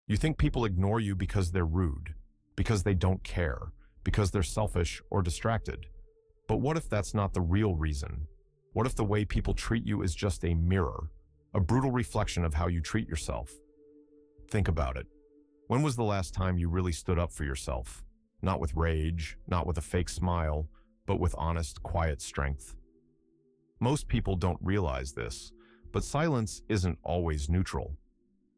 You think people ignore you because they're rude, because they don't care, because they're selfish or distracted. But what if that's not the real reason? What if the way people treat you is just a mirror, a brutal reflection of how you treat yourself? Think about it. When was the last time you really stood up for yourself? Not with rage, not with a fake smile, but with honest, quiet strength. Most people don't realize this, but silence isn't always neutral.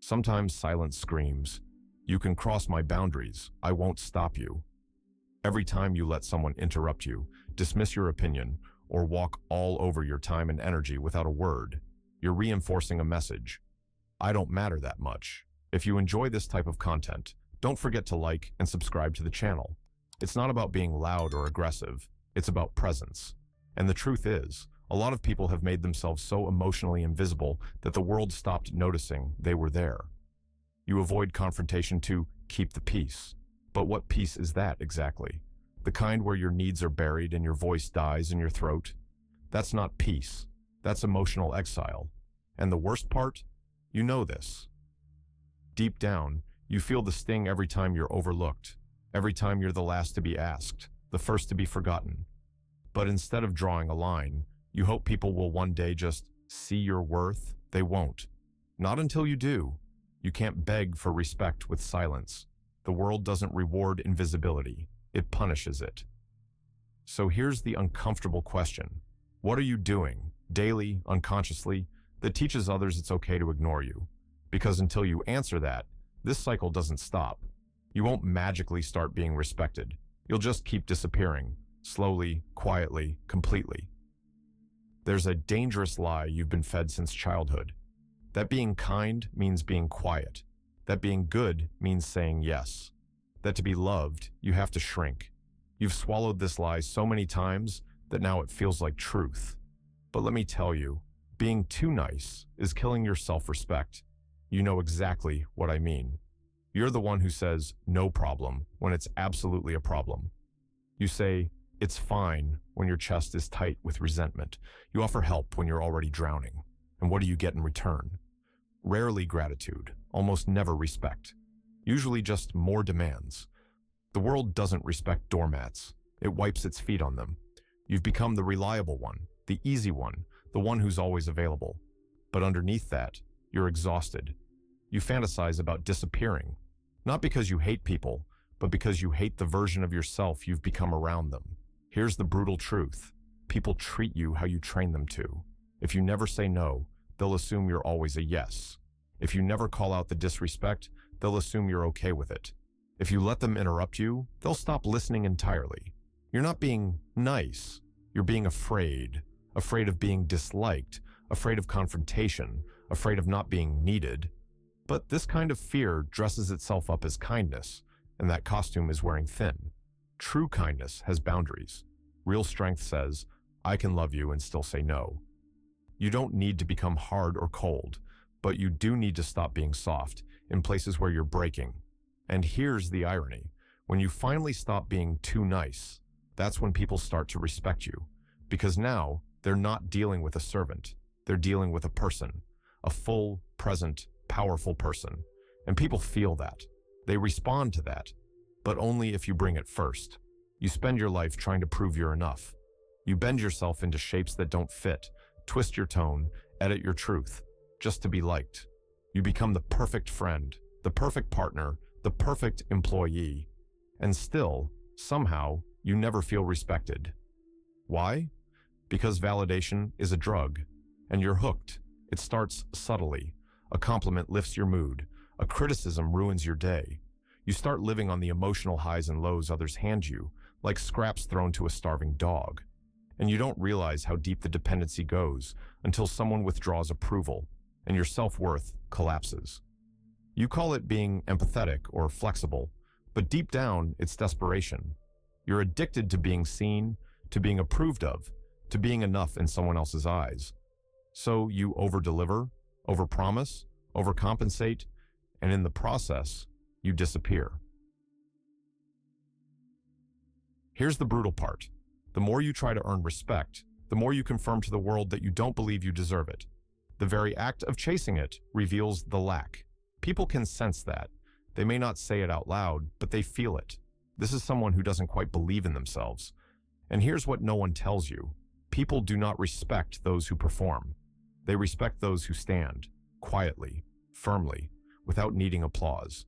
Sometimes silence screams, "You can cross my boundaries, I won't stop you." Every time you let someone interrupt you, dismiss your opinion, or walk all over your time and energy without a word, you're reinforcing a message. I don't matter that much. If you enjoy this type of content, don't forget to like and subscribe to the channel. It's not about being loud or aggressive, it's about presence. And the truth is, a lot of people have made themselves so emotionally invisible that the world stopped noticing they were there. You avoid confrontation to keep the peace. But what peace is that exactly? The kind where your needs are buried and your voice dies in your throat? That's not peace. That's emotional exile. And the worst part? You know this. Deep down, you feel the sting every time you're overlooked, every time you're the last to be asked, the first to be forgotten. But instead of drawing a line, you hope people will one day just see your worth. They won't. Not until you do. You can't beg for respect with silence. The world doesn't reward invisibility. It punishes it. So here's the uncomfortable question. What are you doing, daily, unconsciously, that teaches others it's okay to ignore you? Because until you answer that, this cycle doesn't stop. You won't magically start being respected. You'll just keep disappearing, slowly, quietly, completely. There's a dangerous lie you've been fed since childhood. That being kind means being quiet. That being good means saying yes. That to be loved, you have to shrink. You've swallowed this lie so many times that now it feels like truth. But let me tell you, being too nice is killing your self-respect. You know exactly what I mean. You're the one who says, "No problem," when it's absolutely a problem. You say, "It's fine," when your chest is tight with resentment. You offer help when you're already drowning. And what do you get in return? Rarely gratitude, almost never respect. Usually just more demands. The world doesn't respect doormats. It wipes its feet on them. You've become the reliable one, the easy one, the one who's always available. But underneath that, you're exhausted. You fantasize about disappearing, not because you hate people, but because you hate the version of yourself you've become around them. Here's the brutal truth. People treat you how you train them to. If you never say no, they'll assume you're always a yes. If you never call out the disrespect, they'll assume you're okay with it. If you let them interrupt you, they'll stop listening entirely. You're not being nice. You're being afraid. Afraid of being disliked. Afraid of confrontation. Afraid of not being needed. But this kind of fear dresses itself up as kindness, and that costume is wearing thin. True kindness has boundaries. Real strength says, "I can love you and still say no." You don't need to become hard or cold, but you do need to stop being soft in places where you're breaking. And here's the irony. When you finally stop being too nice, that's when people start to respect you. Because now, they're not dealing with a servant. They're dealing with a person. A full, present, powerful person. And people feel that. They respond to that. But only if you bring it first. You spend your life trying to prove you're enough. You bend yourself into shapes that don't fit, twist your tone, edit your truth, just to be liked. You become the perfect friend, the perfect partner, the perfect employee. And still, somehow, you never feel respected. Why? Because validation is a drug, and you're hooked. It starts subtly. A compliment lifts your mood. A criticism ruins your day. You start living on the emotional highs and lows others hand you, like scraps thrown to a starving dog. And you don't realize how deep the dependency goes until someone withdraws approval, and your self-worth collapses. You call it being empathetic or flexible, but deep down, it's desperation. You're addicted to being seen, to being approved of, to being enough in someone else's eyes. So you over-deliver, over-promise, overcompensate, and in the process, you disappear. Here's the brutal part. The more you try to earn respect, the more you confirm to the world that you don't believe you deserve it. The very act of chasing it reveals the lack. People can sense that. They may not say it out loud, but they feel it. This is someone who doesn't quite believe in themselves. And here's what no one tells you. People do not respect those who perform. They respect those who stand, quietly, firmly, without needing applause.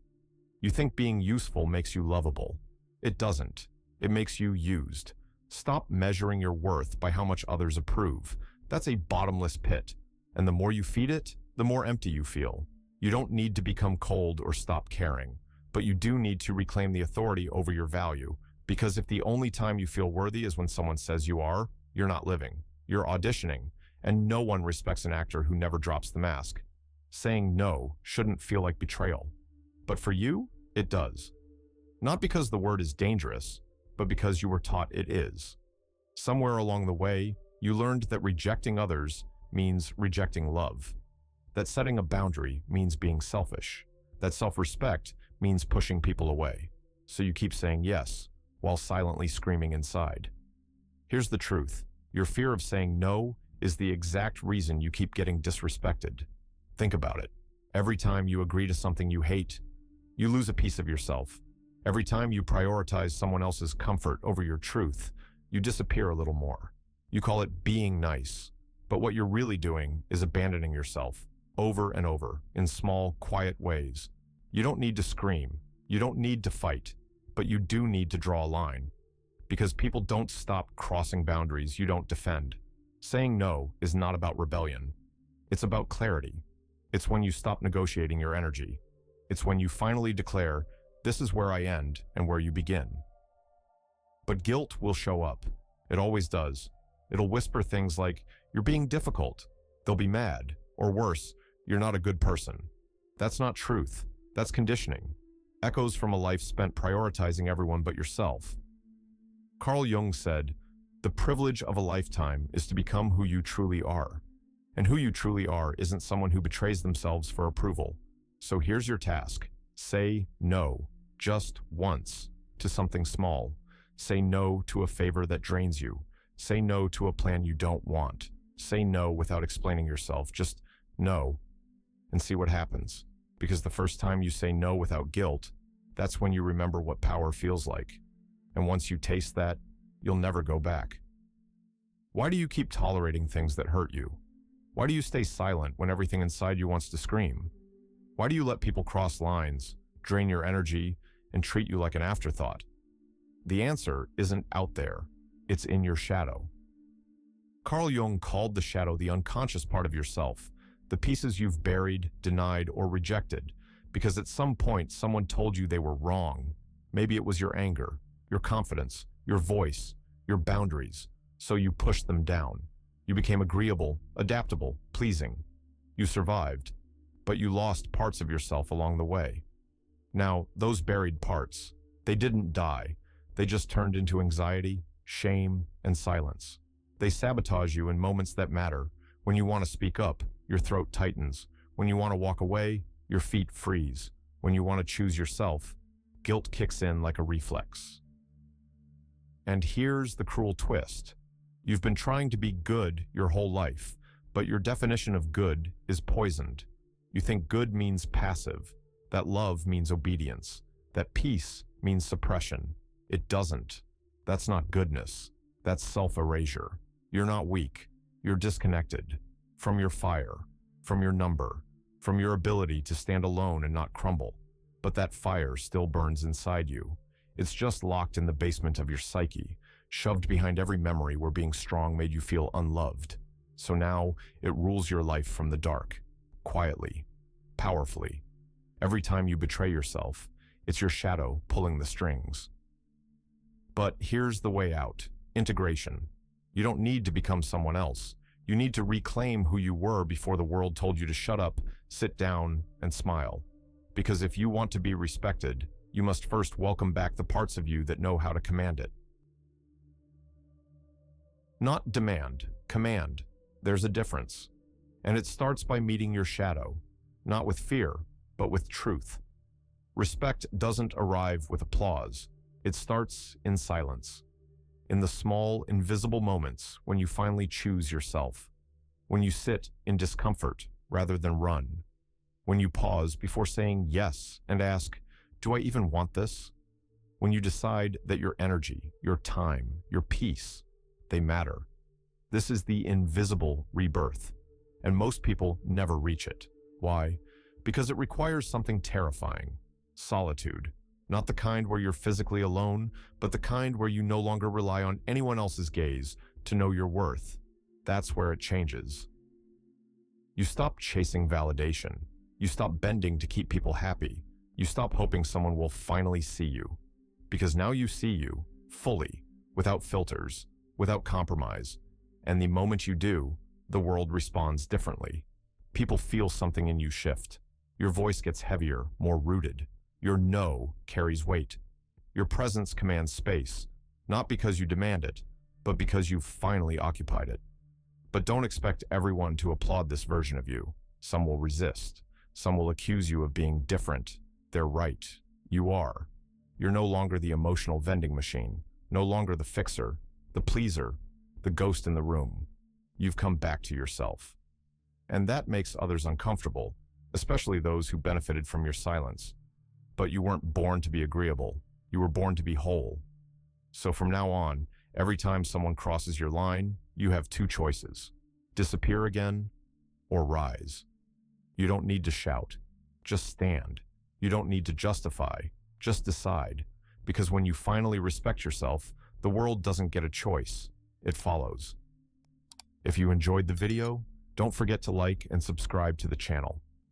You think being useful makes you lovable. It doesn't. It makes you used. Stop measuring your worth by how much others approve. That's a bottomless pit. And the more you feed it, the more empty you feel. You don't need to become cold or stop caring, but you do need to reclaim the authority over your value, because if the only time you feel worthy is when someone says you are, you're not living. You're auditioning, and no one respects an actor who never drops the mask. Saying no shouldn't feel like betrayal. But for you, it does. Not because the word is dangerous, but because you were taught it is. Somewhere along the way, you learned that rejecting others means rejecting love. That setting a boundary means being selfish. That self-respect means pushing people away. So you keep saying yes, while silently screaming inside. Here's the truth. Your fear of saying no is the exact reason you keep getting disrespected. Think about it. Every time you agree to something you hate, you lose a piece of yourself. Every time you prioritize someone else's comfort over your truth, you disappear a little more. You call it being nice, but what you're really doing is abandoning yourself over and over in small, quiet ways. You don't need to scream. You don't need to fight, but you do need to draw a line. Because people don't stop crossing boundaries you don't defend. Saying no is not about rebellion. It's about clarity. It's when you stop negotiating your energy. It's when you finally declare, this is where I end and where you begin. But guilt will show up. It always does. It'll whisper things like, you're being difficult. They'll be mad. Or worse, you're not a good person. That's not truth. That's conditioning. Echoes from a life spent prioritizing everyone but yourself. Carl Jung said, the privilege of a lifetime is to become who you truly are. And who you truly are isn't someone who betrays themselves for approval. So here's your task. Say no, just once, to something small. Say no to a favor that drains you. Say no to a plan you don't want. Say no without explaining yourself. Just no, and see what happens. Because the first time you say no without guilt, that's when you remember what power feels like. And once you taste that, you'll never go back. Why do you keep tolerating things that hurt you? Why do you stay silent when everything inside you wants to scream? Why do you let people cross lines, drain your energy, and treat you like an afterthought? The answer isn't out there. It's in your shadow. Carl Jung called the shadow the unconscious part of yourself, the pieces you've buried, denied, or rejected, because at some point someone told you they were wrong. Maybe it was your anger, your confidence, your voice, your boundaries, so you pushed them down. You became agreeable, adaptable, pleasing. You survived, but you lost parts of yourself along the way. Now, those buried parts, they didn't die. They just turned into anxiety, shame, and silence. They sabotage you in moments that matter. When you want to speak up, your throat tightens. When you want to walk away, your feet freeze. When you want to choose yourself, guilt kicks in like a reflex. And here's the cruel twist. You've been trying to be good your whole life, but your definition of good is poisoned. You think good means passive, that love means obedience, that peace means suppression. It doesn't. That's not goodness. That's self-erasure. You're not weak. You're disconnected from your fire, from your number, from your ability to stand alone and not crumble. But that fire still burns inside you. It's just locked in the basement of your psyche, shoved behind every memory where being strong made you feel unloved. So now it rules your life from the dark, quietly, powerfully. Every time you betray yourself, it's your shadow pulling the strings. But here's the way out: integration. You don't need to become someone else. You need to reclaim who you were before the world told you to shut up, sit down, and smile. Because if you want to be respected, you must first welcome back the parts of you that know how to command it. Not demand, command. There's a difference. And it starts by meeting your shadow, not with fear, but with truth. Respect doesn't arrive with applause. It starts in silence. In the small, invisible moments when you finally choose yourself. When you sit in discomfort rather than run. When you pause before saying yes and ask, do I even want this? When you decide that your energy, your time, your peace, they matter. This is the invisible rebirth, and most people never reach it. Why? Because it requires something terrifying: solitude. Not the kind where you're physically alone, but the kind where you no longer rely on anyone else's gaze to know your worth. That's where it changes. You stop chasing validation. You stop bending to keep people happy. You stop hoping someone will finally see you. Because now you see you, fully, without filters, without compromise. And the moment you do, the world responds differently. People feel something in you shift. Your voice gets heavier, more rooted. Your no carries weight. Your presence commands space, not because you demand it, but because you've finally occupied it. But don't expect everyone to applaud this version of you. Some will resist. Some will accuse you of being different. They're right. You are. You're no longer the emotional vending machine, no longer the fixer, the pleaser, the ghost in the room. You've come back to yourself. And that makes others uncomfortable, especially those who benefited from your silence. But you weren't born to be agreeable. You were born to be whole. So from now on, every time someone crosses your line, you have two choices: disappear again or rise. You don't need to shout, just stand. You don't need to justify, just decide. Because when you finally respect yourself, the world doesn't get a choice, it follows. If you enjoyed the video, don't forget to like and subscribe to the channel.